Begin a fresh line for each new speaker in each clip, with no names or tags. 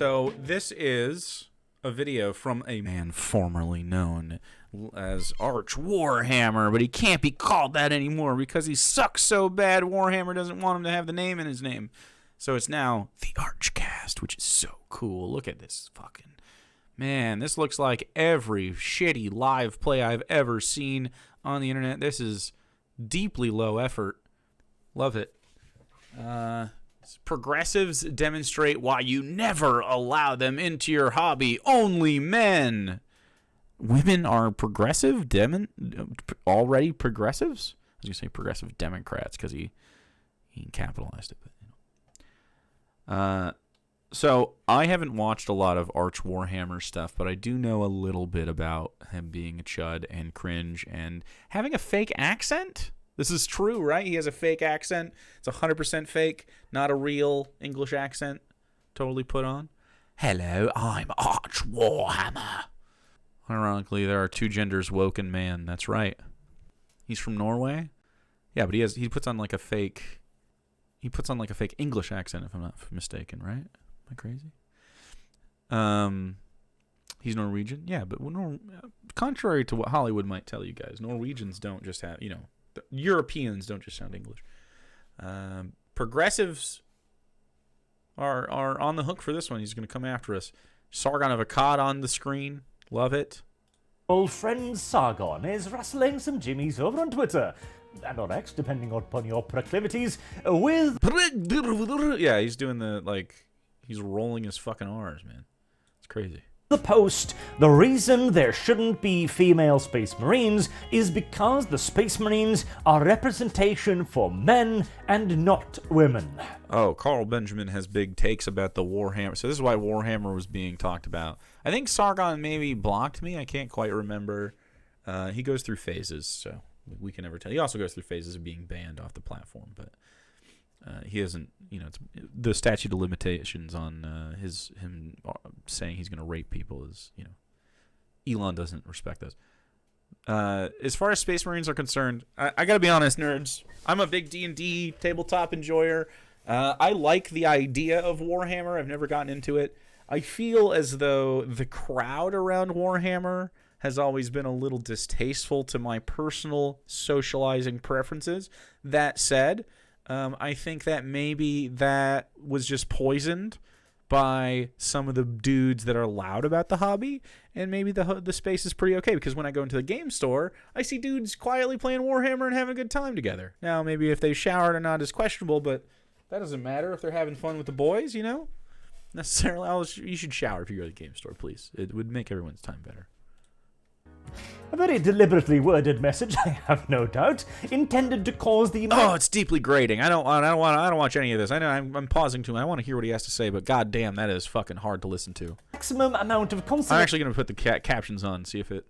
So this is a video from a man formerly known as ArchWarhammer, but he can't be called that anymore because he sucks so bad Warhammer doesn't want him to have the name in his name. So it's now the ArchCast, which is so cool. Look at this fucking... Man, this looks like every shitty live play I've ever seen on the internet. This is deeply low effort. Love it. Progressives demonstrate why you never allow them into your hobby. Only men. Women are progressive? Already progressives? I was going to say progressive Democrats because he capitalized it. But, so I haven't watched a lot of ArchWarhammer stuff, but I do know a little bit about him being a chud and cringe and having a fake accent. This is true, right? He has a fake accent. It's 100% fake, not a real English accent. Totally put on. Hello, I'm ArchWarhammer. Ironically, there are two genders woke and man. That's right. He's from Norway. Yeah, but he puts on like a fake English accent, if I'm not mistaken, right? Am I crazy? He's Norwegian. Yeah, but contrary to what Hollywood might tell you guys, Norwegians don't just have, Europeans don't just sound English. Progressives are on the hook for this one. He's going to come after us. Sargon of Akkad on the screen. Love it.
Old friend Sargon is rustling some jimmies over on Twitter, and on X, depending upon your proclivities, with...
Yeah, he's doing he's rolling his fucking R's, man. It's crazy.
The post, the reason there shouldn't be female Space Marines is because the Space Marines are representation for men and not women.
Oh, Carl Benjamin has big takes about the Warhammer. So this is why Warhammer was being talked about. I think Sargon maybe blocked me. I can't quite remember. He goes through phases, so we can never tell. He also goes through phases of being banned off the platform, but he hasn't, it's the statute of limitations on him saying he's going to rape people is, Elon doesn't respect those. As far as Space Marines are concerned, I got to be honest, nerds. I'm a big D&D tabletop enjoyer. I like the idea of Warhammer. I've never gotten into it. I feel as though the crowd around Warhammer has always been a little distasteful to my personal socializing preferences. That said, I think that maybe that was just poisoned by some of the dudes that are loud about the hobby, and maybe the space is pretty okay, because when I go into the game store, I see dudes quietly playing Warhammer and having a good time together. Now, maybe if they showered or not is questionable, but that doesn't matter if they're having fun with the boys, Necessarily, you should shower if you go to the game store, please. It would make everyone's time better.
A very deliberately worded message, I have no doubt, intended to cause the...
Oh, it's deeply grating. I don't watch any of this. I know I'm pausing too. I want to hear what he has to say, but goddamn, that is fucking hard to listen to.
Maximum amount of
I'm actually going to put the captions on, see if it...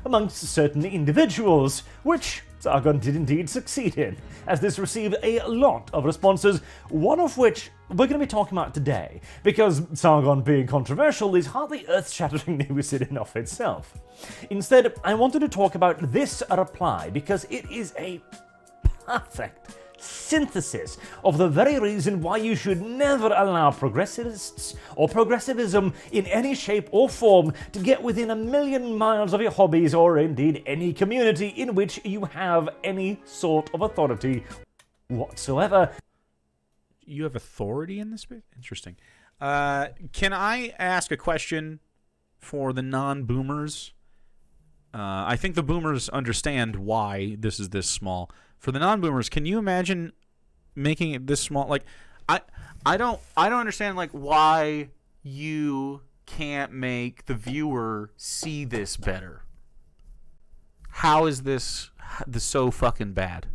amongst certain individuals, which Sargon did indeed succeed in, as this received a lot of responses, one of which we're going to be talking about today, because Sargon being controversial is hardly earth-shattering news in and of itself. Instead, I wanted to talk about this reply, because it is a perfect synthesis of the very reason why you should never allow progressivists or progressivism in any shape or form to get within a million miles of your hobbies, or indeed any community in which you have any sort of authority whatsoever.
You have authority in this space? Interesting. Can I ask a question for the non-boomers? I think the boomers understand why this is this small. For the non-boomers, can you imagine making it this small? Like, I don't understand why you can't make the viewer see this better. How is this so fucking bad?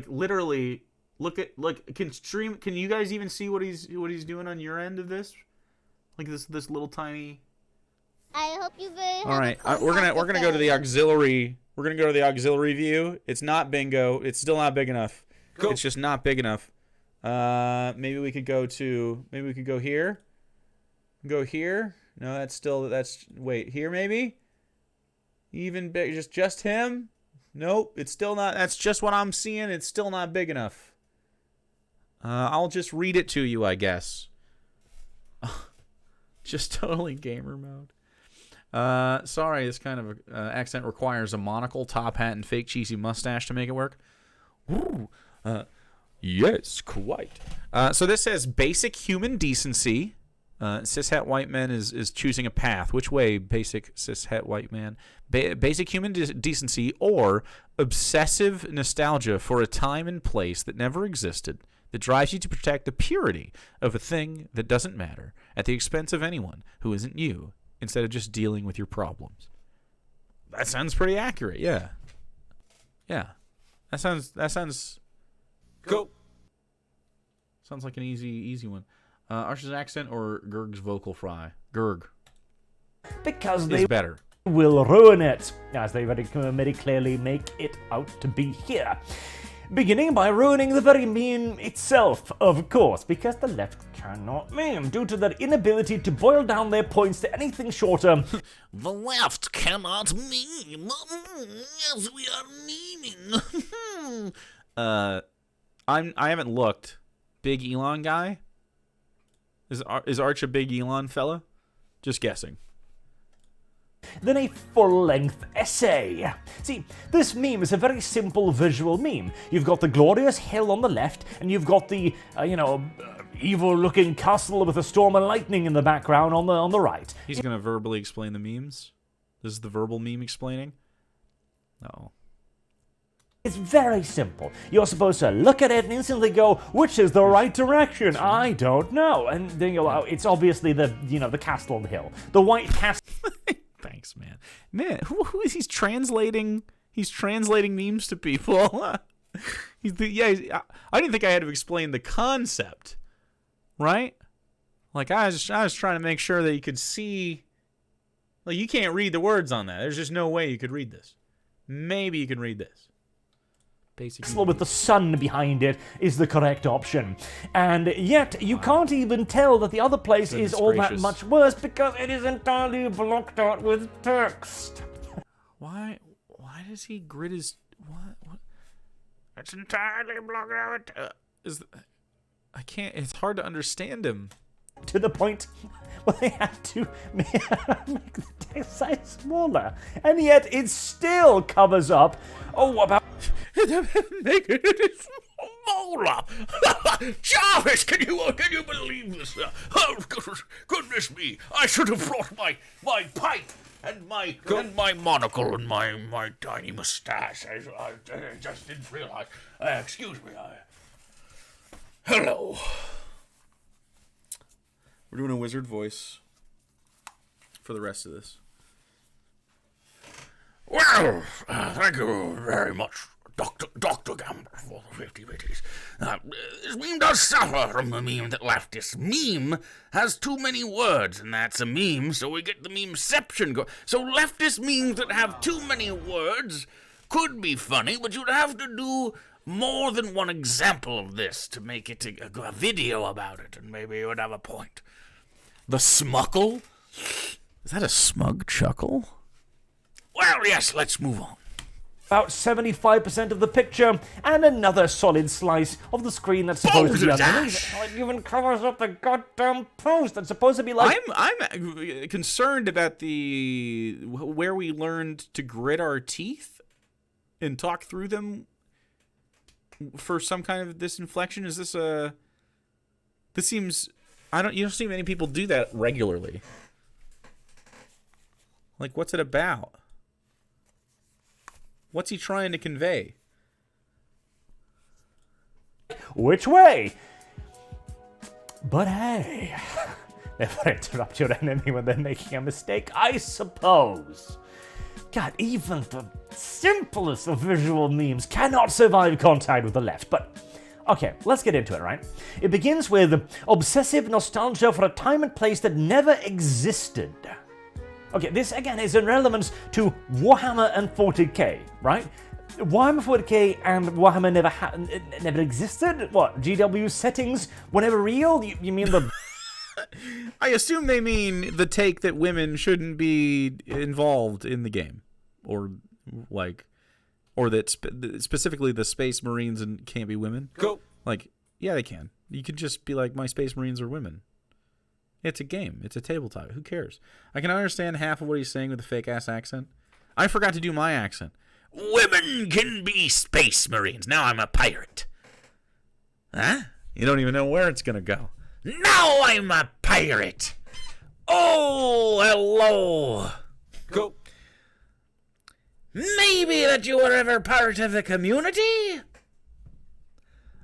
Literally, can you guys even see what he's doing on your end of this? This little tiny.
I hope you very.
All right, we're gonna go to the auxiliary. We're gonna go to the auxiliary view. It's not bingo. It's still not big enough. Go. It's just not big enough. Maybe we could go here. Go here. No, wait, here maybe. Even big. Just him. Nope. It's still not. That's just what I'm seeing. It's still not big enough. I'll just read it to you, I guess. Just totally gamer mode. Sorry, this kind of accent requires a monocle, top hat, and fake cheesy mustache to make it work. Ooh, yes, quite. So this says basic human decency. Cishet white man is choosing a path. Which way, basic cishet white man? Basic human decency or obsessive nostalgia for a time and place that never existed, that drives you to protect the purity of a thing that doesn't matter at the expense of anyone who isn't you, instead of just dealing with your problems. That sounds pretty accurate, yeah. Yeah. That sounds go. Sounds like an easy one. Arch's accent or Gurg's vocal fry? Gurg.
Because
is better.
Will ruin it, as they very clearly make it out to be here. Beginning by ruining the very meme itself, of course, because the left cannot meme due to their inability to boil down their points to anything shorter.
The left cannot meme. Yes, we are memeing.
I haven't looked. Big Elon guy? Is Arch a big Elon fella? Just guessing.
Than a full-length essay. See, this meme is a very simple visual meme. You've got the glorious hill on the left, and you've got the, evil-looking castle with a storm and lightning in the background on the right.
He's going to verbally explain the memes? This is the verbal meme explaining? No.
It's very simple. You're supposed to look at it and instantly go, which is the right direction? I don't know. And then you go, it's obviously the castle on the hill. The white castle.
Thanks, man. Man, who is he translating? He's translating memes to people. I didn't think I had to explain the concept, right? Like I was trying to make sure that you could see. Like you can't read the words on that. There's just no way you could read this. Maybe you can read this.
Basically, with the sun behind it is the correct option. And yet, you can't even tell that the other place is all that much worse because it is entirely blocked out with text.
Why does he grid his... What? It's entirely blocked out with... I can't... It's hard to understand him.
To the point where they had to make the text size smaller. And yet, it still covers up... about...
Make it smaller. Jarvis, can you believe this? Oh, goodness me! I should have brought my pipe and my monocle and my tiny mustache. I just didn't realize. Excuse me. Hello.
We're doing a wizard voice for the rest of this.
Well, thank you very much, Dr. Gambler, for the 50 bitties. This meme does suffer from the meme that leftist. Meme has too many words, and that's a meme, so we get the memeception going. So leftist memes that have too many words could be funny, but you'd have to do more than one example of this to make it a video about it, and maybe you would have a point. The smuckle?
Is that a smug chuckle?
Well, yes, let's move on.
About 75% of the picture, and another solid slice of the screen that's supposed to be underneath. It even covers up the goddamn post that's supposed to be like...
I'm concerned about where we learned to grit our teeth and talk through them for some kind of this inflection. Is this a... This seems... You don't see many people do that regularly. Like, what's it about? What's he trying to convey?
Which way? But hey, never interrupt your enemy when they're making a mistake, I suppose. God, even the simplest of visual memes cannot survive contact with the left, but... Okay, let's get into it, right? It begins with obsessive nostalgia for a time and place that never existed. Okay, this again is in relevance to Warhammer and 40k, right? Warhammer 40k and Warhammer never existed? What, GW settings were never real? You mean the...
I assume they mean the take that women shouldn't be involved in the game. Or that specifically the Space Marines can't be women.
Go.
Like, Yeah, they can. You could just be like, my Space Marines are women. It's a game. It's a tabletop. Who cares? I can understand half of what he's saying with a fake-ass accent. I forgot to do my accent.
Women can be Space Marines. Now I'm a pirate. Huh?
You don't even know where it's going to go.
Now I'm a pirate. Oh, hello.
Go.
Maybe that you were ever part of the community?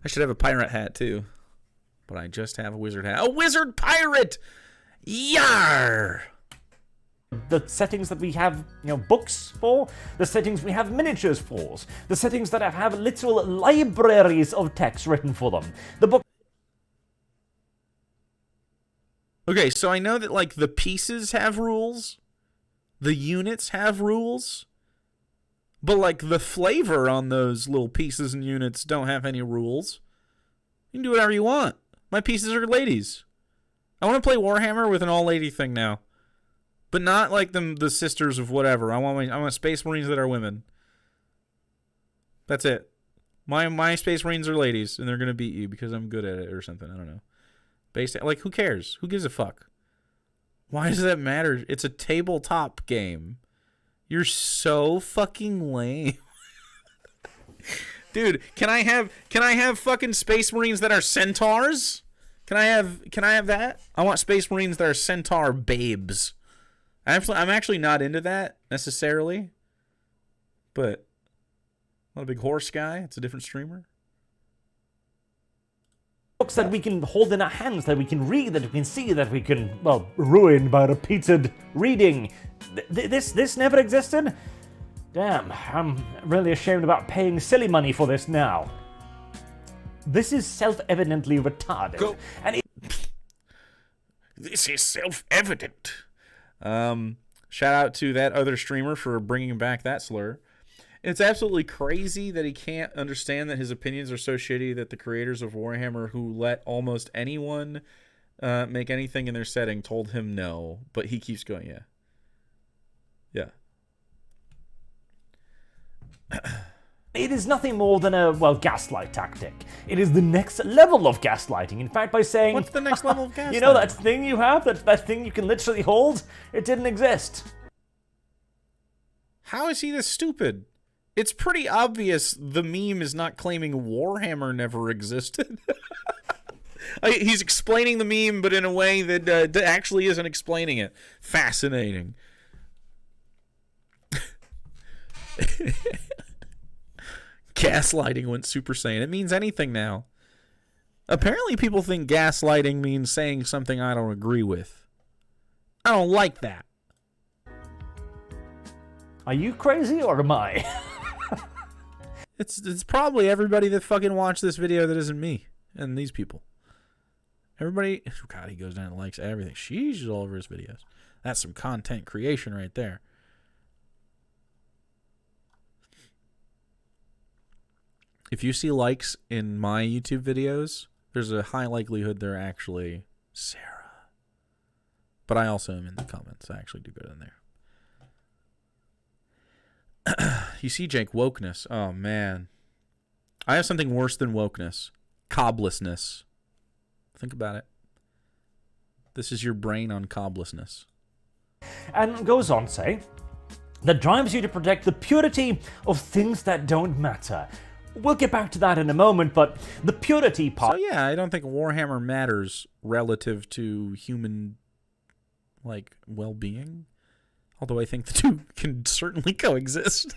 I should have a pirate hat, too. But I just have a wizard hat. A wizard pirate! Yar!
The settings that we have, books for, the settings we have miniatures for, the settings that have literal libraries of text written for them. The book.
Okay, so I know that, like, the pieces have rules, the units have rules, but, like, the flavor on those little pieces and units don't have any rules. You can do whatever you want. My pieces are ladies. I want to play Warhammer with an all-lady thing now. But not like the sisters of whatever. I want Space Marines that are women. That's it. My Space Marines are ladies, and they're gonna beat you because I'm good at it or something. I don't know. Like, who cares? Who gives a fuck? Why does that matter? It's a tabletop game. You're so fucking lame. Dude, can I have fucking Space Marines that are centaurs? Can I have that? I want Space Marines that are centaur babes. I'm actually not into that necessarily, but I'm not a big horse guy. It's a different streamer.
Books that we can hold in our hands, that we can read, that we can see, that we can, ruin by repeated reading. This never existed? Damn, I'm really ashamed about paying silly money for this now. This is self-evidently retarded.
Go.
And
This is self-evident.
Shout out to that other streamer for bringing back that slur. It's absolutely crazy that he can't understand that his opinions are so shitty that the creators of Warhammer, who let almost anyone make anything in their setting, told him no, but he keeps going, yeah.
it is nothing more than a, gaslight tactic. It is the next level of gaslighting. In fact, by saying...
What's the next level of gaslighting?
You know that thing you have? That thing you can literally hold? It didn't exist.
How is he this stupid? It's pretty obvious the meme is not claiming Warhammer never existed. He's explaining the meme, but in a way that actually isn't explaining it. Fascinating. Gaslighting went Super Saiyan. It means anything now. Apparently people think gaslighting means saying something I don't agree with. I don't like that.
Are you crazy or am I?
It's probably everybody that fucking watched this video that isn't me and these people. Everybody, God, he goes down and likes everything. She's all over his videos. That's some content creation right there. If you see likes in my YouTube videos, there's a high likelihood they're actually Sarah. But I also am in the comments. I actually do go in there. You see, Jake, wokeness. Oh, man. I have something worse than wokeness. Coblessness. Think about it. This is your brain on coblessness.
And goes on to say, that drives you to protect the purity of things that don't matter. We'll get back to that in a moment, but the purity part...
So, yeah, I don't think Warhammer matters relative to human, well-being. Although I think the two can certainly coexist.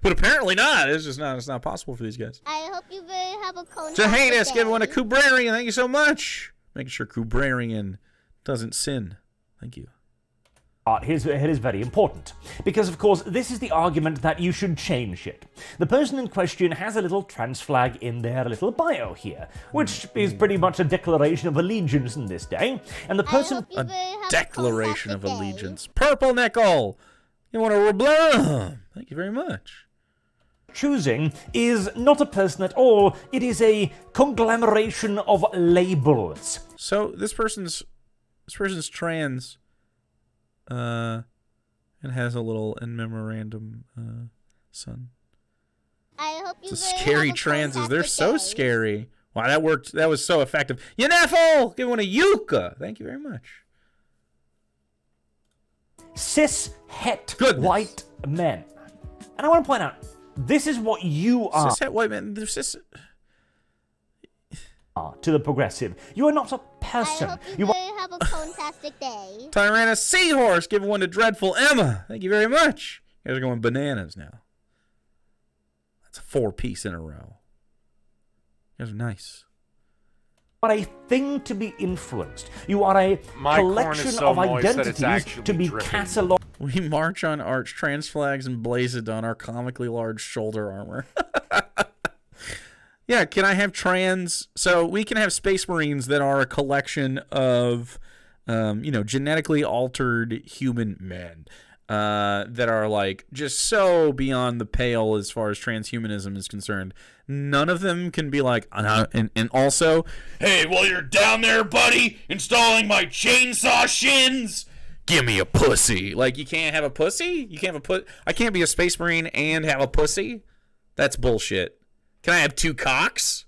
But apparently not. It's not possible for these guys.
I hope you will have a cone.
Jahanis, give everyone a Kubrarian. Thank you so much. Making sure Kubrarian doesn't sin. Thank you.
It is very important, because of course this is the argument that you should change it. The person in question has a little trans flag in their little bio here, which is pretty much a declaration of allegiance in this day, and the person...
A declaration of allegiance. Purple nickel! You want to blah? Thank you very much.
Choosing is not a person at all, it is a conglomeration of labels.
So this person's trans... and has a little in memorandum son.
I hope you
It's a
will
scary
have a
transes. They're so
fantastic day.
scary. Wow, that worked. That was so effective. Yaneffel! Give one a yucca. Thank you very much.
Cis het
Goodness.
white men. And I want to point out, this is what you are
Cis het white men.
to the progressive. You are not a
I
person.
hope
You
you
are
have a fantastic day.
Tyrannus Seahorse. Give one to Dreadful Emma. Thank you very much. You guys are going bananas now. That's a 4-piece in a row. You guys are nice.
a thing to be influenced. You are a
My corn is
collection
so
of
moist that
identities
it's actually
to be
dripping.
catalogued.
We march on Arch trans flags and blaze it on our comically large shoulder armor. Yeah, can I have trans? So we can have Space Marines that are a collection of, genetically altered human men that are like just so beyond the pale as far as transhumanism is concerned. None of them can be like, and also,
Hey, while you're down there, buddy, installing my chainsaw shins,
give me a pussy. Like, you can't have a pussy? You can't have I can't be a Space Marine and have a pussy? That's bullshit. Can I have 2 cocks?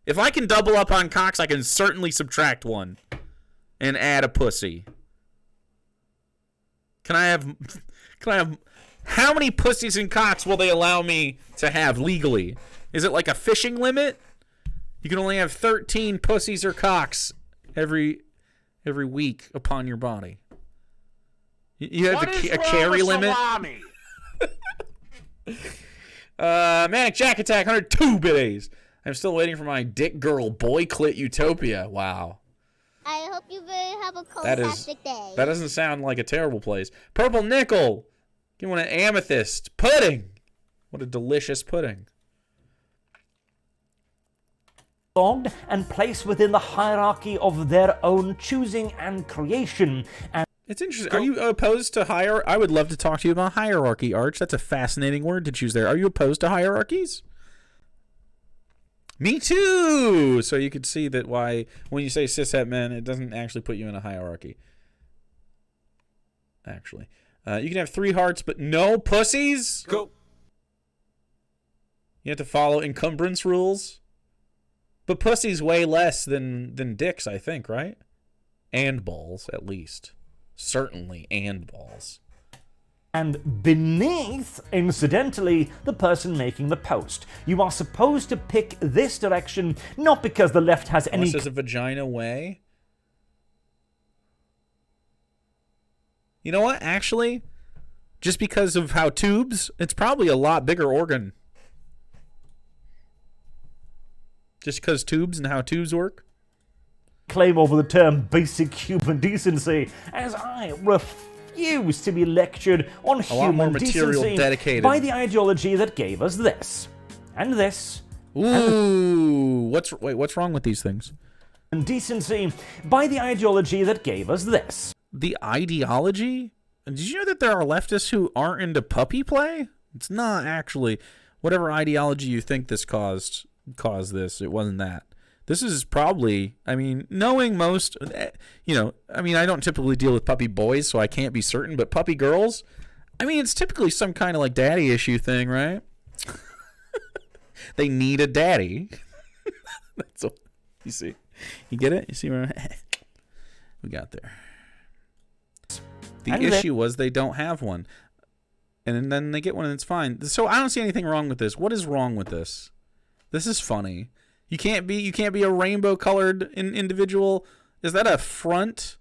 If I can double up on cocks, I can certainly subtract 1 and add a pussy. Can I have how many pussies and cocks will they allow me to have legally? Is it like a fishing limit? You can only have 13 pussies or cocks every week upon your body. You have a carry limit. Manic Jack Attack, 102 biddies. I'm still waiting for my dick girl boy clit utopia. Wow.
I hope you have a
That
fantastic day.
doesn't sound like a terrible place. Purple Nickel. Give one an amethyst. Pudding. What a delicious pudding.
And placed within the hierarchy of their own choosing and creation. And
It's interesting. Are you opposed to hierarchy? I would love to talk to you about hierarchy, Arch. That's a fascinating word to choose there. Are you opposed to hierarchies? Me too! So you could see that why, when you say cishet men, it doesn't actually put you in a hierarchy. Actually. You can have 3 hearts, but no pussies?
Go.
You have to follow encumbrance rules. But pussies way less than dicks, I think, right? And balls, at least. Certainly, and balls.
And beneath, incidentally, the person making the post. You are supposed to pick this direction, not because the left has any...
Unless there's a vagina way. You know what? Actually, just because of how tubes, it's probably a lot bigger organ. Just because tubes and how tubes work.
claim over the term basic human decency, as I refuse to be lectured on
A lot more
human
material
decency
dedicated.
by the ideology that gave us this, and this,
Ooh, what's wrong with these things?
and decency by the ideology that gave us this.
The ideology? Did you know that there are leftists who aren't into puppy play? It's not actually. Whatever ideology you think this caused this, it wasn't that. This is probably, I mean, knowing most, I don't typically deal with puppy boys, so I can't be certain, but puppy girls, I mean, it's typically some kind of like daddy issue thing, right? They need a daddy. That's all. You see? You get it? You see where we got there? The issue was they don't have one. And then they get one and it's fine. So I don't see anything wrong with this. What is wrong with this? This is funny. You can't be a rainbow colored individual. Is that a front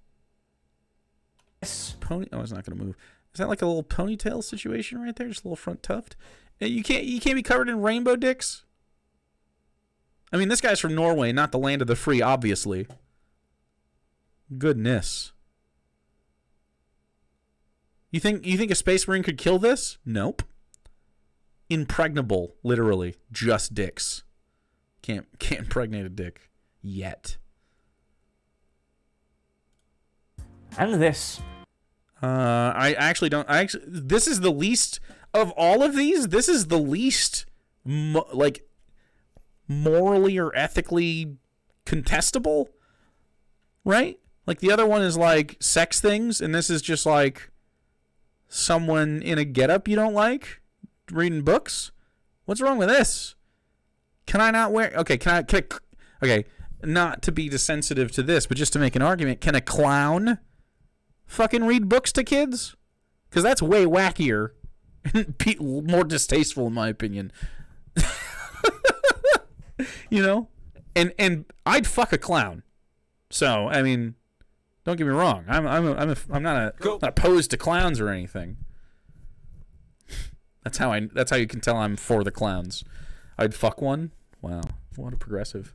pony? Oh, it's not going to move. Is that like a little ponytail situation right there? Just a little front tuft? You can't be covered in rainbow dicks? I mean, this guy's from Norway, not the land of the free, obviously. Goodness. You think a Space Marine could kill this? Nope. Impregnable, literally. Just dicks. Can't impregnate a dick. Yet.
And this.
I actually don't... this is the least... Of all of these, this is the least, morally or ethically contestable. Right? Like, the other one is, like, sex things, and this is just, like... someone in a getup you don't like reading books. What's wrong with this? Can I not wear? Okay, Okay, not to be desensitive to this, but just to make an argument, can a clown fucking read books to kids? Because that's way wackier and more distasteful, in my opinion. You know? And I'd fuck a clown. So, I mean, don't get me wrong. I'm not opposed to clowns or anything. That's how you can tell I'm for the clowns. I'd fuck one. Wow, what a progressive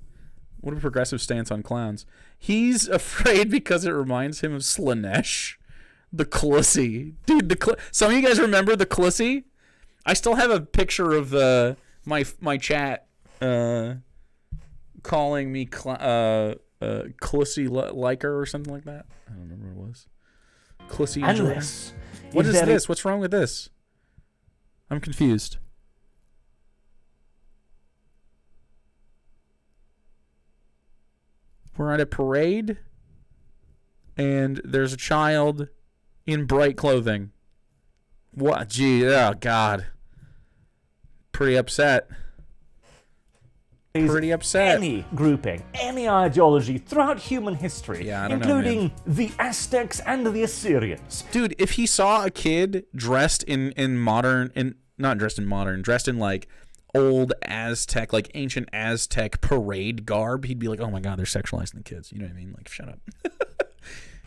stance on clowns. He's afraid because it reminds him of Slaanesh, the clussy dude. Some of you guys remember the clussy? I still have a picture of my chat calling me clussy liker or something like that. I don't remember what it was. Clussy.
And this.
What is this? What's wrong with this? I'm confused. We're at a parade, and there's a child in bright clothing. What? Gee, oh, God. Pretty upset.
Any grouping, any ideology throughout human history, including the Aztecs and the Assyrians.
Dude, if he saw a kid dressed in like old Aztec, like ancient Aztec parade garb, he'd be like, oh my God, they're sexualizing the kids. You know what I mean? Like, shut up.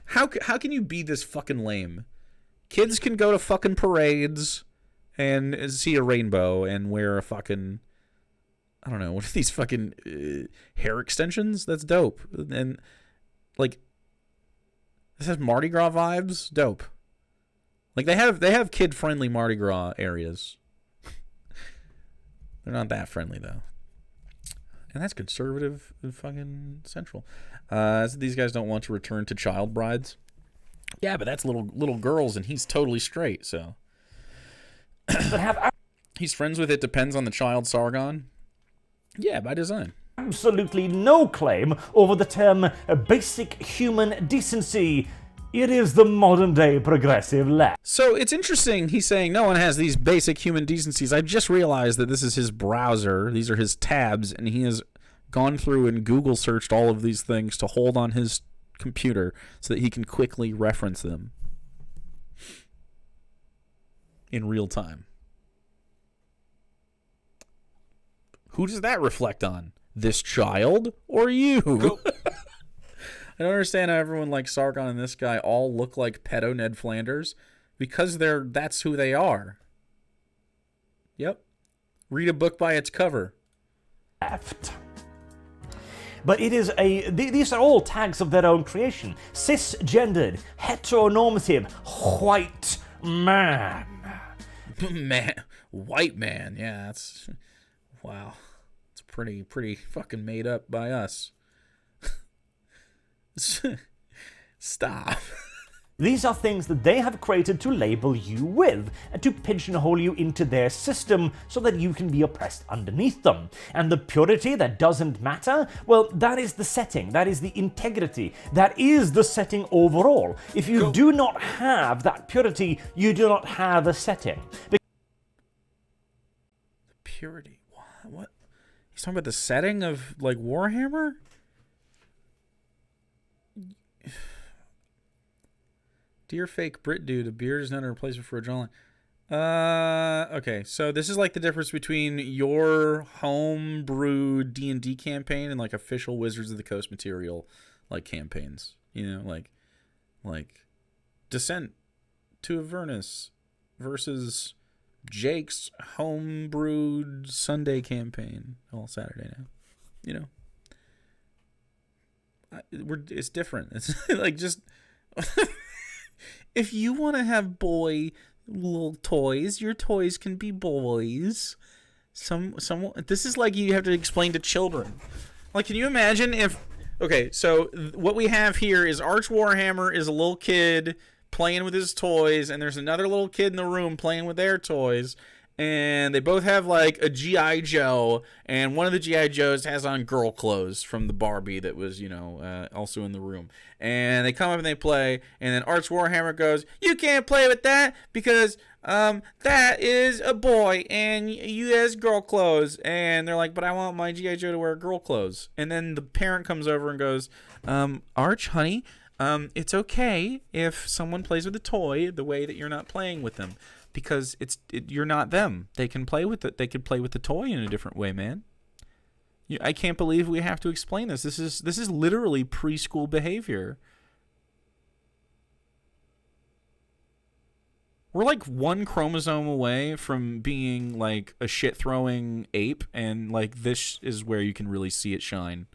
How can you be this fucking lame? Kids can go to fucking parades and see a rainbow and wear a fucking, I don't know, what are these fucking hair extensions? That's dope. And like, this has Mardi Gras vibes. Dope. Like they have kid friendly Mardi Gras areas. They're not that friendly though. And that's conservative and fucking central. These guys don't want to return to child brides. Yeah, but that's little girls, and he's totally straight. So he's friends with it. Depends on the child, Sargon. Yeah, by design.
Absolutely no claim over the term basic human decency. It is the modern-day progressive left.
So it's interesting he's saying no one has these basic human decencies. I just realized that this is his browser. These are his tabs, and he has gone through and Google searched all of these things to hold on his computer so that he can quickly reference them in real time. Who does that reflect on? This child or you? I don't understand how everyone like Sargon and this guy all look like pedo Ned Flanders because that's who they are. Yep. Read a book by its cover.
Left. But it is these are all tags of their own creation. Cisgendered, heteronormative, white man.
White man. Yeah, that's wow. It's pretty fucking made up by us. Stop.
These are things that they have created to label you with, and to pigeonhole you into their system so that you can be oppressed underneath them. And the purity that doesn't matter, well, that is the setting, that is the integrity, that is the setting overall. If you do not have that purity, you do not have a setting.
Purity? What? He's talking about the setting of, like, Warhammer? Dear fake Brit dude, a beard is not a replacement for a jawline. Okay, so this is like the difference between your homebrew D&D campaign and like official Wizards of the Coast material like campaigns. You know, like Descent to Avernus versus Jake's homebrewed Sunday campaign. All Saturday now. You know. It's different. It's like just if you want to have boy little toys, your toys can be boys. This is like you have to explain to children. Like, can you imagine if? Okay, so what we have here is ArchWarhammer is a little kid playing with his toys, and there's another little kid in the room playing with their toys, and they both have like a GI Joe, and one of the GI Joes has on girl clothes from the Barbie that was, also in the room. And they come up and they play, and then ArchWarhammer goes, "You can't play with that because that is a boy and you has girl clothes." And they're like, "But I want my GI Joe to wear girl clothes." And then the parent comes over and goes, "Arch, honey, it's okay if someone plays with a toy the way that you're not playing with them, because you're not them. They can play with it. They can play with the toy in a different way, man." I can't believe we have to explain this. This is literally preschool behavior. We're like one chromosome away from being like a shit-throwing ape, and like this is where you can really see it shine.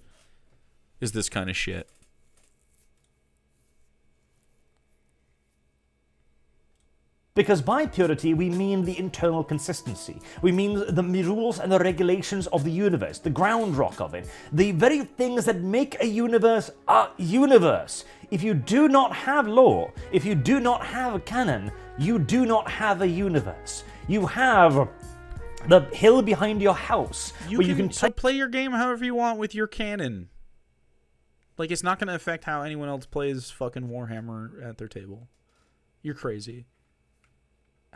Is this kind of shit.
Because by purity, we mean the internal consistency. We mean the rules and the regulations of the universe, the ground rock of it, the very things that make a universe a universe. If you do not have law, if you do not have a canon, you do not have a universe. You have the hill behind your house where you can
play your game however you want with your canon. Like, it's not going to affect how anyone else plays fucking Warhammer at their table. You're crazy.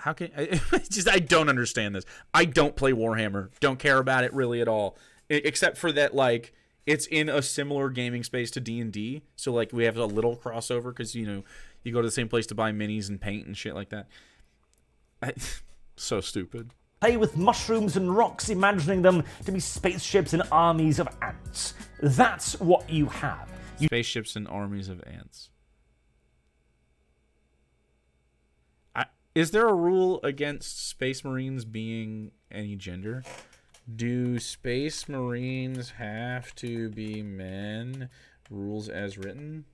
How can I don't understand this. I don't play Warhammer. Don't care about it really at all. Except for that, like, it's in a similar gaming space to D&D. So, like, we have a little crossover because, you go to the same place to buy minis and paint and shit like that. So stupid.
Play with mushrooms and rocks, imagining them to be spaceships and armies of ants. That's what you have.
Spaceships and armies of ants. Is there a rule against Space Marines being any gender? Do Space Marines have to be men? Rules as written?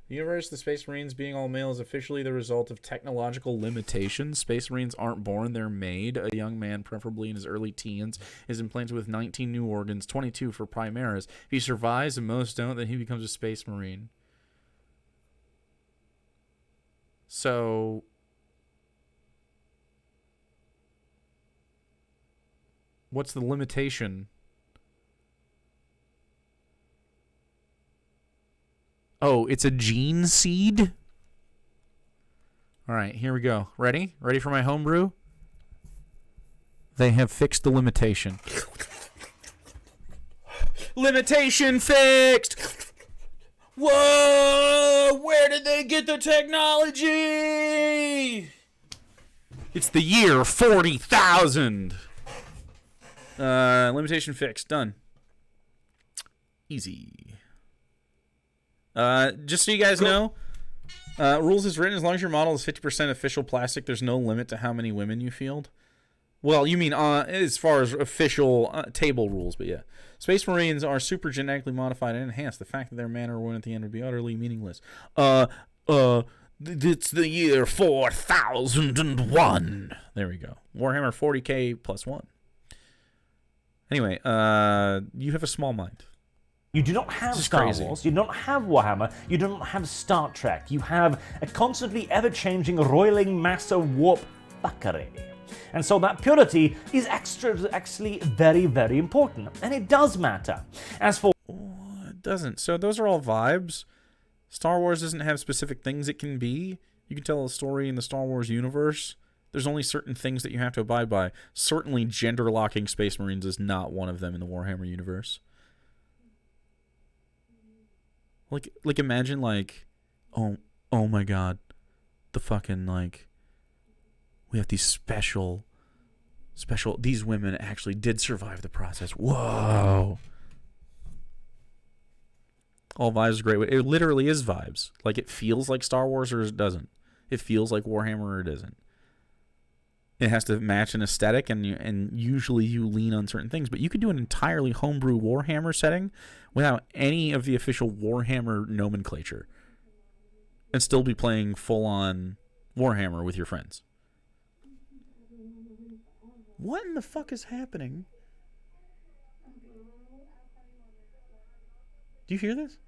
The universe, the Space Marines being all male is officially the result of technological limitations. Space Marines aren't born, they're made. A young man, preferably in his early teens, is implanted with 19 new organs, 22 for Primaris. If he survives, and most don't, then he becomes a Space Marine. So... what's the limitation? Oh, it's a gene seed? All right, here we go. Ready? Ready for my homebrew? They have fixed the limitation. Limitation fixed! Whoa! Where did they get the technology? It's the year 40,000. Limitation fixed. Done. Easy. Just so you guys know, rules is written. As long as your model is 50% official plastic, there's no limit to how many women you field. Well, you mean as far as official table rules, but yeah. Space Marines are super genetically modified and enhanced. The fact that they're man or woman at the end would be utterly meaningless. It's the year 4001. There we go. Warhammer 40k plus 1. Anyway, you have a small mind.
You do not have Star Wars, you do not have Warhammer, you do not have Star Trek. You have a constantly ever-changing, roiling mass of warp fuckery. And so that purity is actually very, very important. And it does matter. As for...
it doesn't. So those are all vibes. Star Wars doesn't have specific things it can be. You can tell a story in the Star Wars universe. There's only certain things that you have to abide by. Certainly gender-locking Space Marines is not one of them in the Warhammer universe. Like imagine, like, oh my god, the fucking, like, we have these special, these women actually did survive the process. Whoa. All vibes is great. It literally is vibes. Like, it feels like Star Wars or it doesn't. It feels like Warhammer or it isn't. It has to match an aesthetic, and usually you lean on certain things. But you could do an entirely homebrew Warhammer setting without any of the official Warhammer nomenclature and still be playing full-on Warhammer with your friends. What in the fuck is happening? Do you hear this?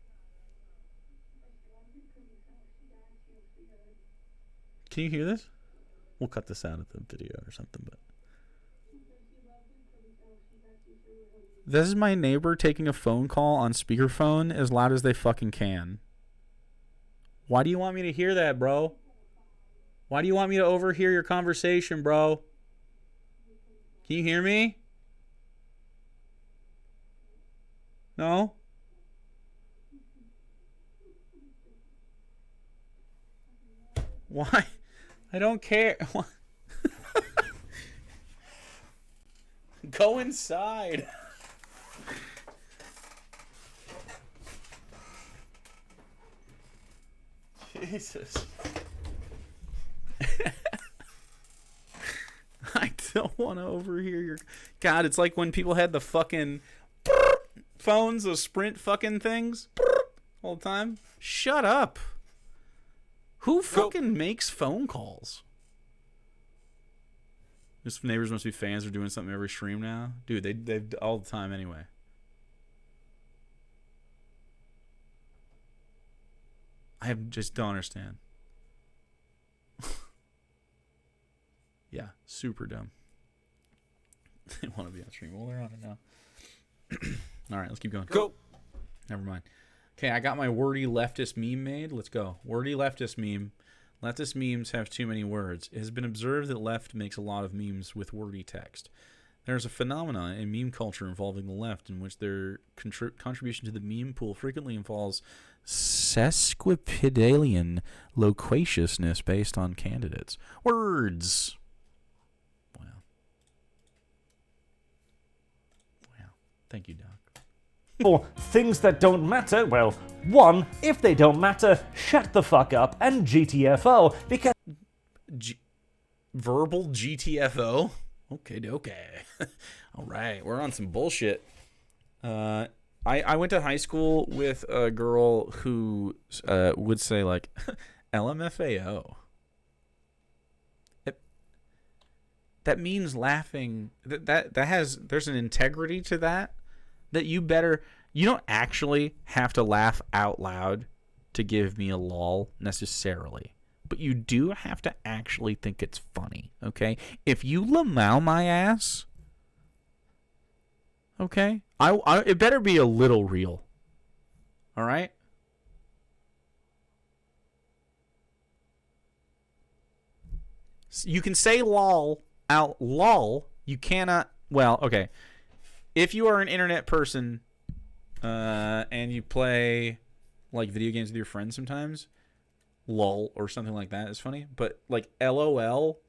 Can you hear this? We'll cut this out of the video or something, but This is my neighbor taking a phone call on speakerphone as loud as they fucking can. Why do you want me to hear that, bro? Why do you want me to overhear your conversation, bro? Can you hear me? No? Why? I don't care. Go inside. Jesus. I don't want to overhear your... God, it's like when people had the fucking phones, those Sprint fucking things all the time. Shut up. Who fucking makes phone calls? This neighbors must be fans. They're doing something every stream now. Dude, they've all the time anyway. I just don't understand. Yeah, super dumb. They want to be on stream. Well, they're on it now. All right, let's keep going.
Go.
Never mind. Okay, I got my wordy leftist meme made. Let's go. Wordy leftist meme. Leftist memes have too many words. It has been observed that left makes a lot of memes with wordy text. There's a phenomenon in meme culture involving the left in which their contribution to the meme pool frequently involves sesquipedalian loquaciousness based on candidates. Words. Wow. Wow. Thank you, Doc.
For things that don't matter, well, one, if they don't matter, shut the fuck up and GTFO, because...
Verbal GTFO? Okay. All right, we're on some bullshit. I went to high school with a girl who would say, like, LMFAO. That means laughing. There's an integrity to that you don't actually have to laugh out loud to give me a lol necessarily. But you do have to actually think it's funny, okay? If you lamau my ass, okay, it better be a little real, all right? You can say lol out lol. You cannot. Well, okay. If you are an internet person, and you play like video games with your friends sometimes, lol or something like that is funny. But like LOL,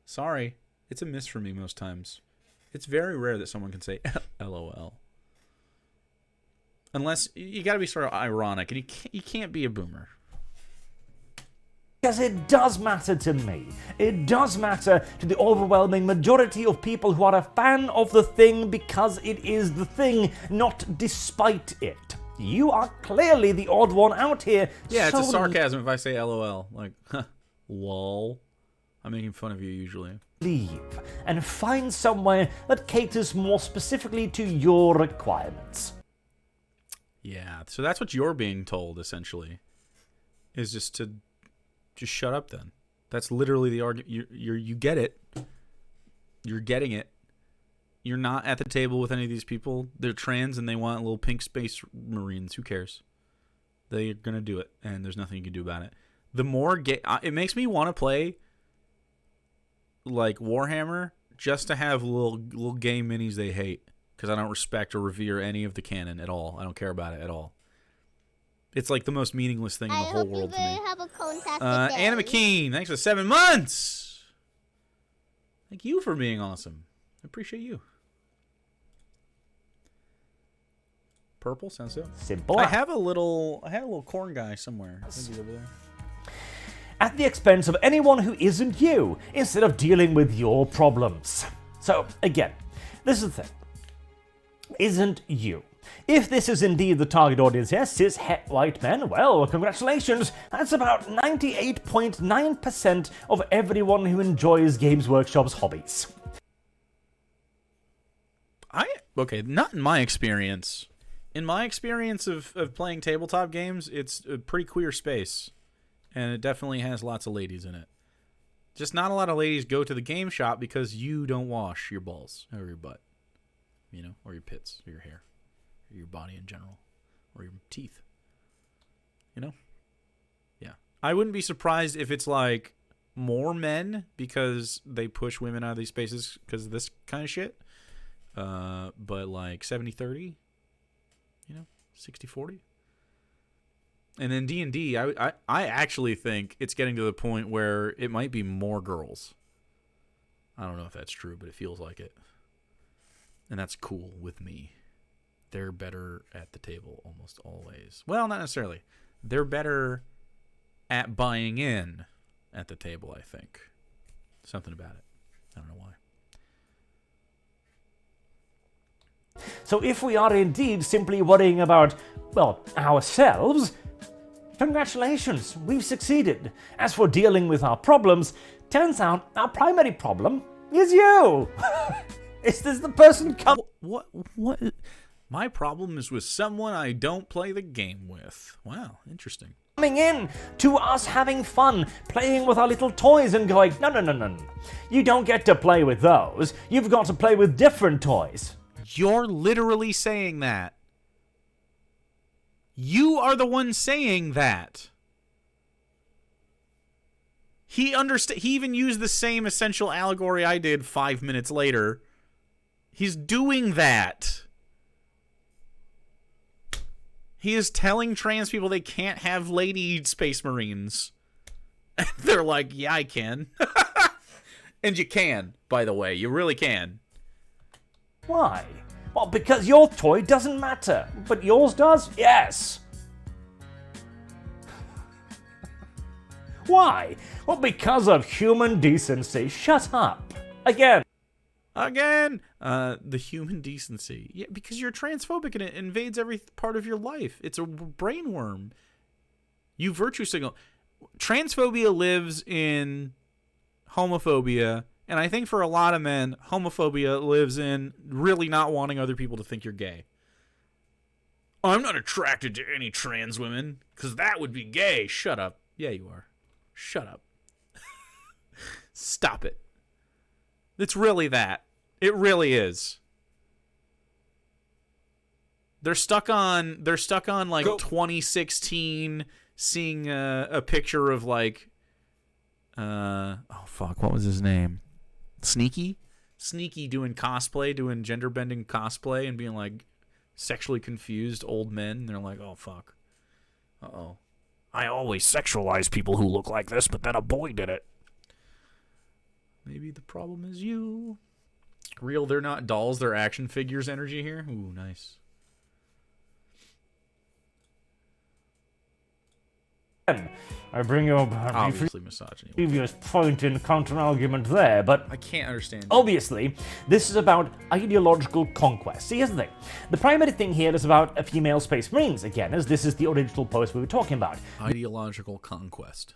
sorry, it's a miss for me most times. It's very rare that someone can say LOL. Unless you got to be sort of ironic, and you can't be a boomer.
Because it does matter to me. It does matter to the overwhelming majority of people who are a fan of the thing because it is the thing, not despite it. You are clearly the odd one out here.
Yeah, it's a sarcasm if I say LOL. Like, lol. I'm making fun of you usually.
Leave and find somewhere that caters more specifically to your requirements.
Yeah, so that's what you're being told, essentially. Is just shut up then. That's literally the argument. You get it. You're getting it. You're not at the table with any of these people. They're trans and they want little pink space marines. Who cares? They're going to do it, and there's nothing you can do about it. The more gay... It makes me want to play like Warhammer just to have little gay minis they hate, because I don't respect or revere any of the canon at all. I don't care about it at all. It's like the most meaningless thing in the whole world to me.
I hope you have a fantastic day.
Anna McKean, thanks for 7 months. Thank you for being awesome. I appreciate you. Purple sounds good.
Simple.
I had a little corn guy somewhere. Maybe over there.
At the expense of anyone who isn't you, instead of dealing with your problems. So, again, this is the thing. Isn't you. If this is indeed the target audience here, cis het white men, well, congratulations. That's about 98.9% of everyone who enjoys Games Workshop's hobbies.
Okay, not in my experience. In my experience of playing tabletop games, it's a pretty queer space. And it definitely has lots of ladies in it. Just not a lot of ladies go to the game shop because you don't wash your balls or your butt. you know, or your pits, or your hair, or your body in general, or your teeth. You know? Yeah. I wouldn't be surprised if it's like more men because they push women out of these spaces because of this kind of shit. But like 70-30, you know, 60-40. And then D&D, I actually think it's getting to the point where it might be more girls. I don't know if that's true, but it feels like it. And that's cool with me. They're better at the table almost always. Well, not necessarily. They're better at buying in at the table, I think. Something about it. I don't know why.
So if we are indeed simply worrying about, well, ourselves, congratulations, we've succeeded. As for dealing with our problems, turns out our primary problem is you. Is this the person
What? My problem is with someone I don't play the game with. Wow, interesting.
coming in to us having fun, playing with our little toys and going, no. You don't get to play with those. You've got to play with different toys.
You're literally saying that. You are the one saying that. He even used the same essential allegory I did 5 minutes later. He's doing that. He is telling trans people they can't have lady space marines. And they're like, yeah, I can. And you can, by the way. You really can.
Why? Well, because your toy doesn't matter, but yours does? Yes. Why? Well, because of human decency. Shut up. Again.
The human decency. Yeah, because you're transphobic and it invades every part of your life. It's a brain worm. You virtue signal. Transphobia lives in homophobia, and I think for a lot of men, homophobia lives in really not wanting other people to think you're gay. I'm not attracted to any trans women, because that would be gay. Shut up. Yeah, you are. Shut up. Stop it. It's really that. It really is. They're stuck on like 2016 seeing a picture of like oh fuck, what was his name? Sneaky doing cosplay, doing gender bending cosplay and being like sexually confused old men. And they're like, "Oh fuck. Uh-oh. I always sexualize people who look like this, but then a boy did it." Maybe the problem is you. Real, they're not dolls, they're action figures energy here. Ooh, nice.
I bring you
Obviously misogyny.
previous point in counter-argument there, but
I can't understand.
obviously, this is about ideological conquest. See, here's the thing. The primary thing here is about female space marines, again, as this is the original post we were talking about.
Ideological conquest.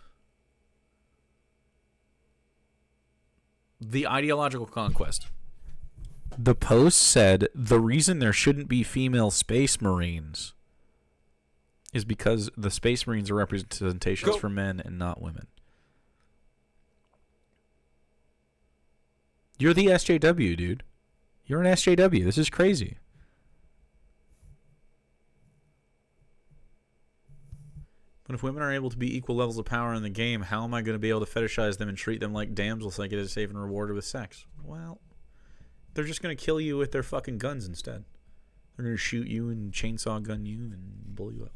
The ideological conquest. The post said the reason there shouldn't be female space marines is because the space marines are representations for men and not women. You're the SJW, dude. You're an SJW. This is crazy. But if women are able to be equal levels of power in the game, how am I going to be able to fetishize them and treat them like damsels so I get a save and rewarded with sex? Well, they're just going to kill you with their fucking guns instead. They're going to shoot you and chainsaw gun you and blow you up.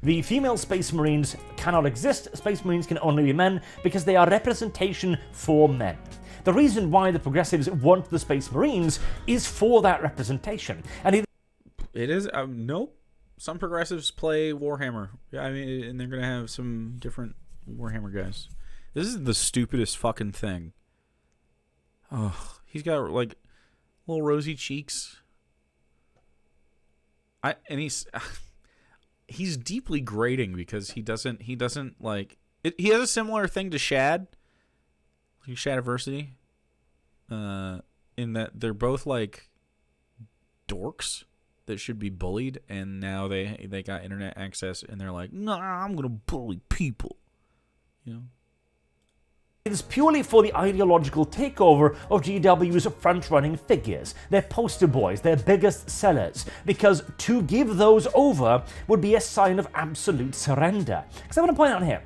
The female space marines cannot exist. Space marines can only be men because they are representation for men. The reason why the progressives want the space marines is for that representation. And
it is nope. Some progressives play Warhammer. Yeah, I mean, and they're gonna have some different Warhammer guys. This is the stupidest fucking thing. Oh, he's got like little rosy cheeks. He's deeply grating because he doesn't like it. He has a similar thing to Shad, like Shadiversity, in that they're both like dorks that should be bullied, and now they got internet access, and they're like, "Nah, I'm gonna bully people," you know.
It's purely for the ideological takeover of GW's front-running figures, their poster boys, their biggest sellers, because to give those over would be a sign of absolute surrender. Because I want to point out here,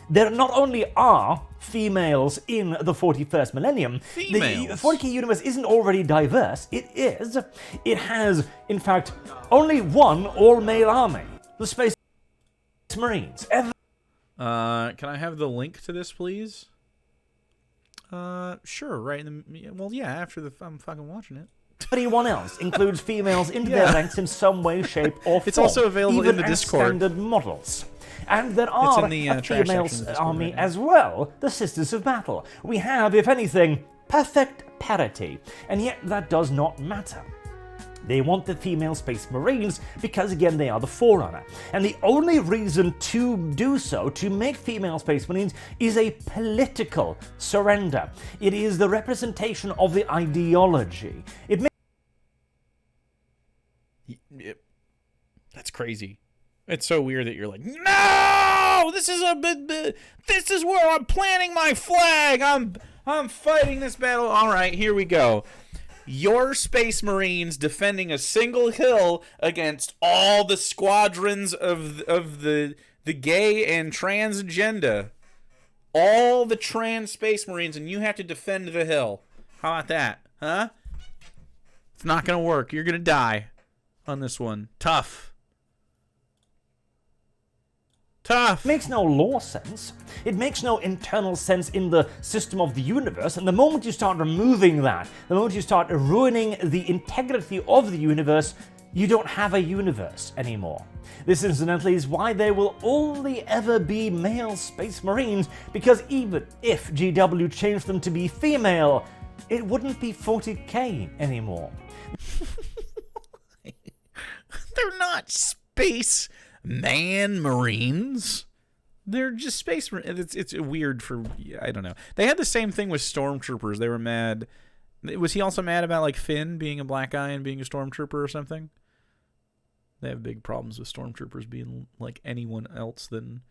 there not only are females in the 41st millennium,
Females?
the 40k universe isn't already diverse, it is. It has, in fact, only one all-male army, the Space Marines.
Can I have the link to this, please? Sure, right in the... Well, yeah, after I'm fucking watching it.
Everyone else includes females into their ranks in some way, shape, or form.
It's also available
even
in the
as
Discord.
Standard models. And there are
in the,
a
trash
female
section of Discord
army
right now.
as well, the Sisters of Battle. We have, if anything, perfect parity, and yet that does not matter. They want the female Space Marines because, again, they are the forerunner. And the only reason to do so, to make female Space Marines, is a political surrender. It is the representation of the ideology.
That's crazy. It's so weird that you're like, no, this is where I'm planting my flag. I'm fighting this battle. All right, here we go. Your Space Marines defending a single hill against all the squadrons of the gay and trans agenda. All the trans Space Marines, and you have to defend the hill. How about that, huh? It's not gonna work. You're gonna die on this one. Tough. Tough.
It makes no law sense. It makes no internal sense in the system of the universe, and the moment you start removing that, the moment you start ruining the integrity of the universe, you don't have a universe anymore. This, incidentally, is why there will only ever be male Space Marines, because even if GW changed them to be female, it wouldn't be 40k anymore.
They're not space Marines. They're just space Marines. It's weird for, I don't know. They had the same thing with stormtroopers. They were mad. Was he also mad about like Finn being a black guy and being a stormtrooper or something? They have big problems with stormtroopers being like anyone else than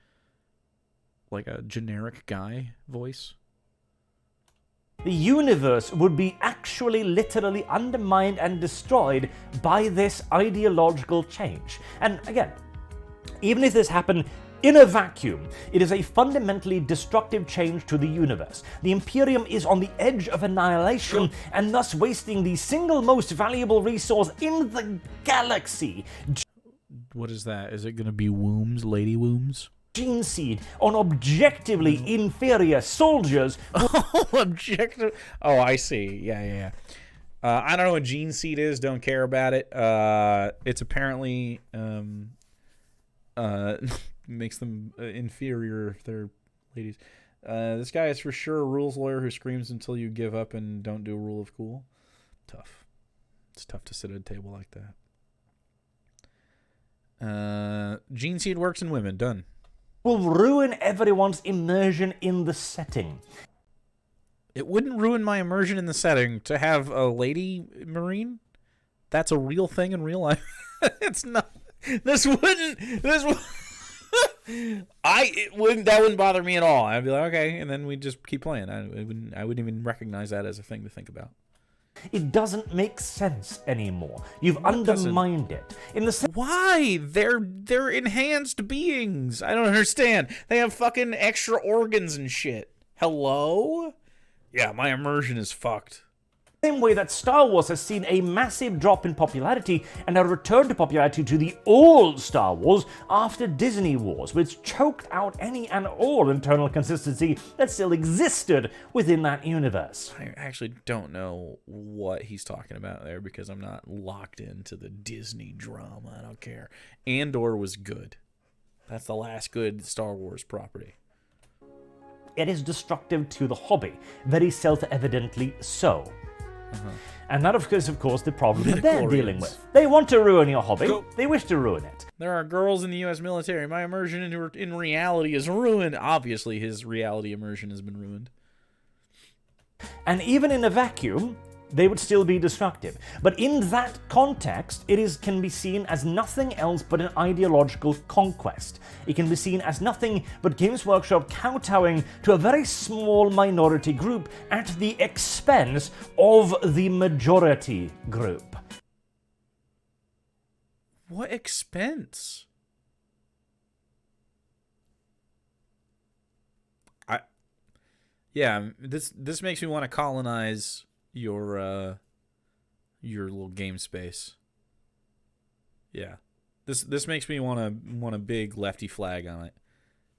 like a generic guy voice.
The universe would be actually literally undermined and destroyed by this ideological change. And again, even if this happened in a vacuum, it is a fundamentally destructive change to the universe. The Imperium is on the edge of annihilation and thus wasting the single most valuable resource in the galaxy.
What is that? Is it going to be wombs, lady wombs?
Gene seed on objectively inferior soldiers.
Objective. Oh, I see. Yeah. I don't know what gene seed is. Don't care about it. It's apparently makes them inferior if they're ladies. This guy is for sure a rules lawyer who screams until you give up and don't do a rule of cool. Tough. It's tough to sit at a table like that. Gene seed works in women. Done.
Will ruin everyone's immersion in the setting.
It wouldn't ruin my immersion in the setting to have a lady Marine. That's a real thing in real life. It's not. That wouldn't bother me at all. I'd be like, okay, and then we'd just keep playing. I wouldn't even recognize that as a thing to think about.
It doesn't make sense anymore. You've undermined it. In the
Why? They're enhanced beings. I don't understand. They have fucking extra organs and shit. Hello? Yeah, my immersion is fucked.
same way that Star Wars has seen a massive drop in popularity and a return to popularity to the old Star Wars after Disney Wars, which choked out any and all internal consistency that still existed within that universe.
I actually don't know what he's talking about there because I'm not locked into the Disney drama. I don't care. Andor was good. That's the last good Star Wars property.
It is destructive to the hobby, very self-evidently so. And that, of course, the problem that they're dealing with. They want to ruin your hobby. They wish to ruin it.
There are girls in the U.S. military. My immersion in reality is ruined. Obviously, his reality immersion has been ruined.
And even in a vacuum, they would still be destructive. But in that context, can be seen as nothing else but an ideological conquest. It can be seen as nothing but Games Workshop kowtowing to a very small minority group at the expense of the majority group.
What expense? Yeah, this makes me want to colonize your little game space. Yeah. This makes me want a big lefty flag on it.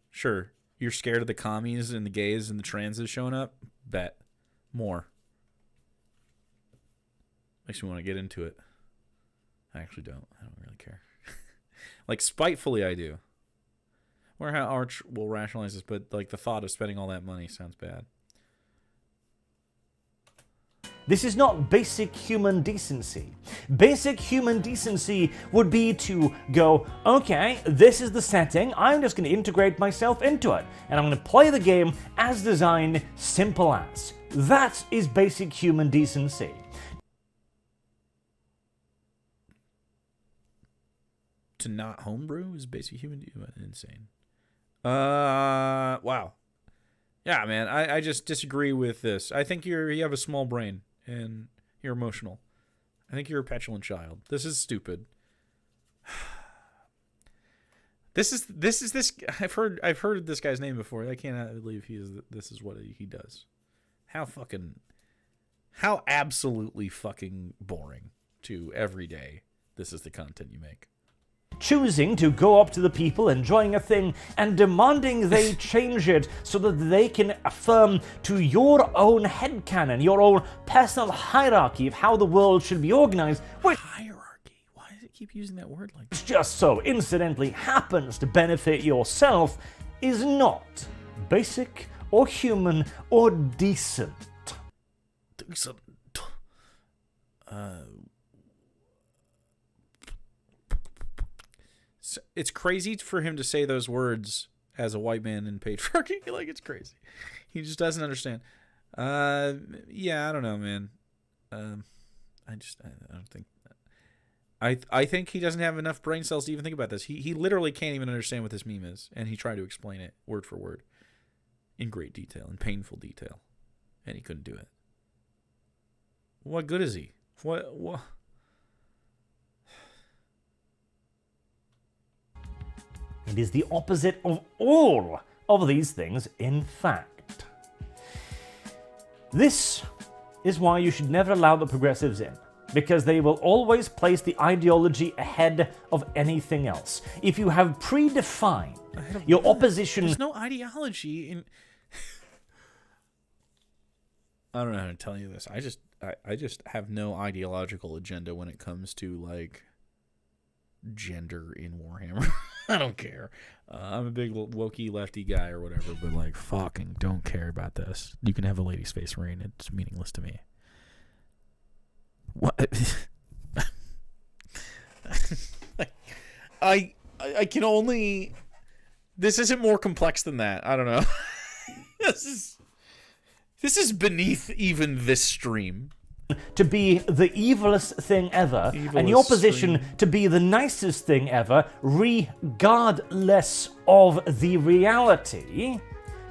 Sure, you're scared of the commies and the gays and the transes showing up? Bet. More. Makes me want to get into it. I actually don't. I don't really care. Like, spitefully I do. Wonder how Arch will rationalize this, but like the thought of spending all that money sounds bad.
This is not basic human decency. Basic human decency would be to go, okay, this is the setting, I'm just going to integrate myself into it, and I'm going to play the game as designed, simple as. That is basic human decency.
To not homebrew is basic human insane. Wow. Yeah, man, I just disagree with this. I think you have a small brain and you're emotional. I think you're a petulant child. This is stupid. This I've heard this guy's name before. I cannot believe this is what he does. How absolutely fucking boring to every day. This is the content you make.
Choosing to go up to the people enjoying a thing and demanding they change it so that they can affirm to your own headcanon, your own personal hierarchy of how the world should be organized, which
Hierarchy? Why does it keep using that word like that?
just so incidentally happens to benefit yourself, is not basic or human or decent.
Decent. It's crazy for him to say those words as a white man in patriarchy. Like, it's crazy. He just doesn't understand. Yeah, I don't know, man. I don't think. I think he doesn't have enough brain cells to even think about this. He literally can't even understand what this meme is, and he tried to explain it word for word, in great detail, in painful detail, and he couldn't do it. What good is he? What?
It is the opposite of all of these things, in fact. This is why you should never allow the progressives in, because they will always place the ideology ahead of anything else. If you have predefined your opposition...
There's no ideology in... I don't know how to tell you this. I just have no ideological agenda when it comes to, like, gender in Warhammer. I don't care. I'm a big wokey lefty guy or whatever, but like, fucking don't care about this. You can have a lady space marine. It's meaningless to me. What? I can only. This isn't more complex than that. I don't know. This is beneath even this stream.
To be the evilest thing ever, and your position to be the nicest thing ever, regardless of the reality,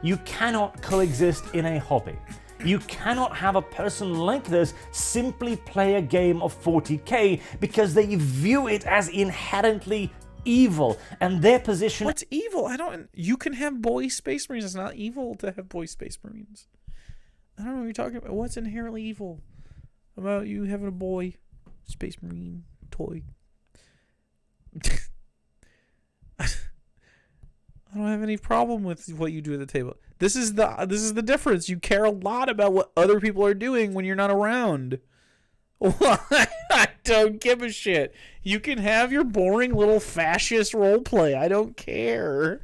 you cannot coexist in a hobby. You cannot have a person like this simply play a game of 40k because they view it as inherently evil, and their position...
What's evil? You can have boy space marines. It's not evil to have boy space marines. I don't know what you're talking about. What's inherently evil about you having a boy space marine toy? I don't have any problem with what you do at the table. This is the difference. You care a lot about what other people are doing when you're not around. I don't give a shit. You can have your boring little fascist roleplay. I don't care.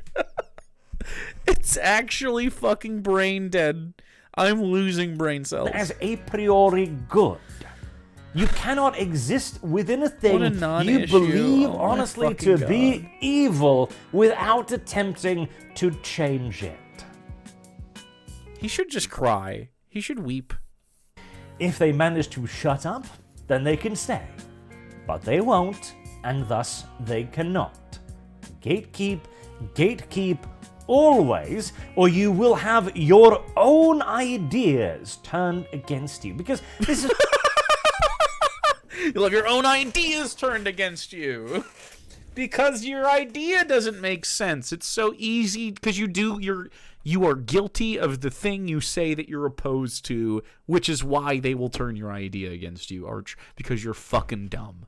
It's actually fucking brain dead. I'm losing brain cells.
As a priori good. You cannot exist within a thing you believe honestly to be evil without attempting to change it.
He should just cry. He should weep.
If they manage to shut up, then they can stay. But they won't, and thus they cannot. Gatekeep always, or you will have your own ideas turned against you. Because this is...
You'll have your own ideas turned against you. Because your idea doesn't make sense. It's so easy, because you are guilty of the thing you say that you're opposed to, which is why they will turn your idea against you, Arch, because you're fucking dumb.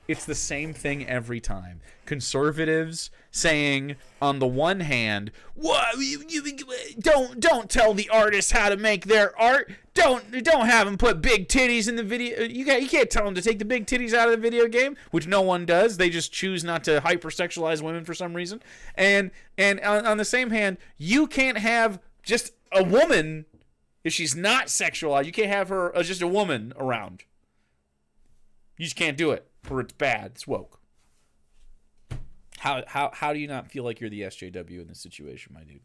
It's the same thing every time. Conservatives saying, on the one hand, "What? Don't tell the artists how to make their art. Don't have them put big titties in the video. You can't tell them to take the big titties out of the video game," which no one does. They just choose not to hypersexualize women for some reason. And on the same hand, you can't have just a woman if she's not sexualized. You can't have her as just a woman around. You just can't do it. Or it's bad. It's woke. How do you not feel like you're the SJW in this situation, my dude?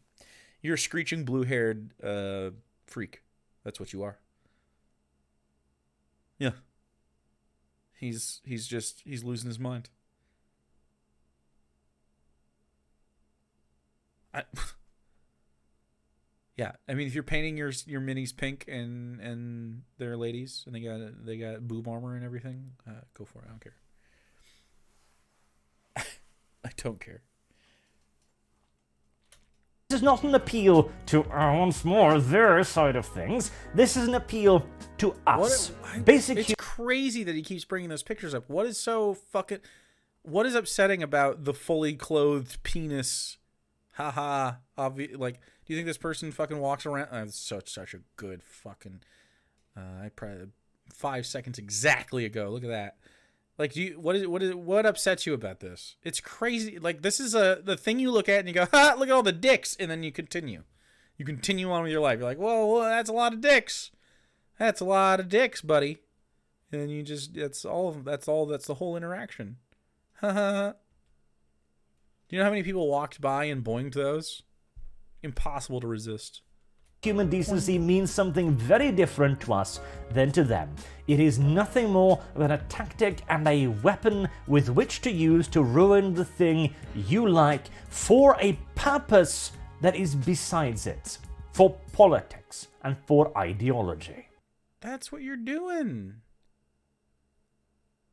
You're a screeching blue-haired freak. That's what you are. Yeah. He's losing his mind. Yeah, I mean, if you're painting your minis pink and they're ladies and they got boob armor and everything, go for it. I don't care. I don't care.
This is not an appeal to, once more, their side of things. This is an appeal to us.
It's crazy that he keeps bringing those pictures up. What is upsetting about the fully clothed penis? Haha. Like, do you think this person fucking walks around? It's such a good fucking. I probably 5 seconds exactly ago. Look at that. Like, what upsets you about this? It's crazy. Like, this is the thing you look at and you go, ha! Look at all the dicks, and then you continue. You continue on with your life. You're like, well, that's a lot of dicks. That's a lot of dicks, buddy. And you just that's the whole interaction. Ha. Do you know how many people walked by and boinged those? Impossible to resist.
Human decency means something very different to us than to them. It is nothing more than a tactic and a weapon with which to use to ruin the thing you like for a purpose that is besides it, for politics and for ideology.
That's what you're doing.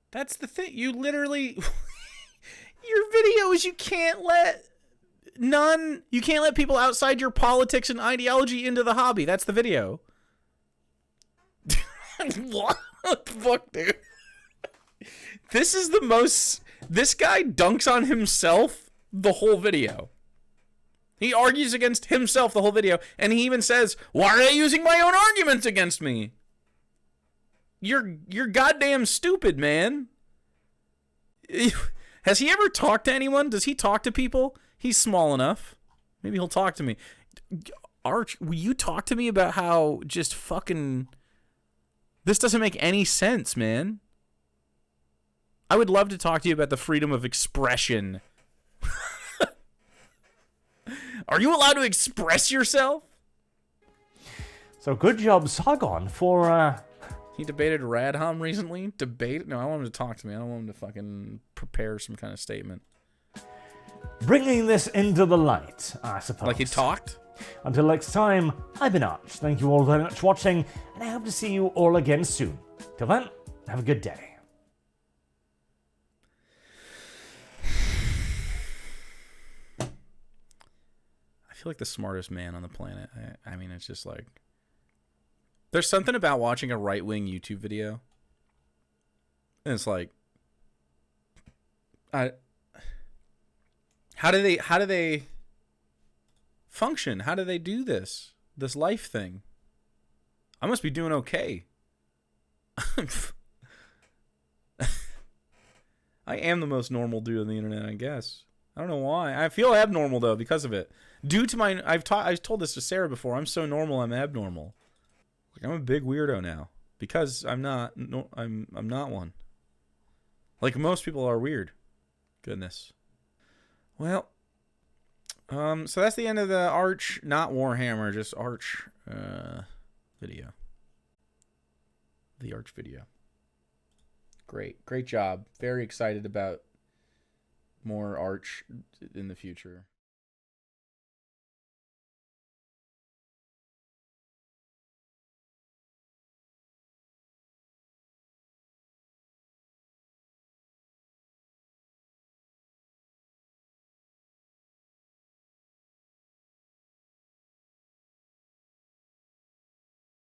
That's the thing. You literally... Your videos, you can't let people outside your politics and ideology into the hobby. That's the video. What the fuck, dude? This guy dunks on himself the whole video. He argues against himself the whole video, and he even says, "Why are they using my own arguments against me?" You're goddamn stupid, man. Has he ever talked to anyone? Does he talk to people? He's small enough. Maybe he'll talk to me. Arch, will you talk to me about how just fucking... This doesn't make any sense, man. I would love to talk to you about the freedom of expression. Are you allowed to express yourself?
So good job, Sargon, for...
He debated Radham recently. No, I want him to talk to me. I don't want him to fucking prepare some kind of statement.
Bringing this into the light, I suppose.
Like he talked?
Until next time, I've been Arch. Thank you all very much for watching, and I hope to see you all again soon. Till then, have a good day.
I feel like the smartest man on the planet. I mean, it's just like... There's something about watching a right-wing YouTube video. And it's like... How do they function? How do they do this life thing? I must be doing okay. I am the most normal dude on the internet, I guess. I don't know why. I feel abnormal though because of it. Due to my, I've told this to Sarah before. I'm so normal, I'm abnormal. Like I'm a big weirdo now because I'm not. No, I'm not one. Like most people are weird. Goodness. Well, so that's the end of the Arch, not Warhammer, just Arch video. The Arch video. Great job. Very excited about more Arch in the future.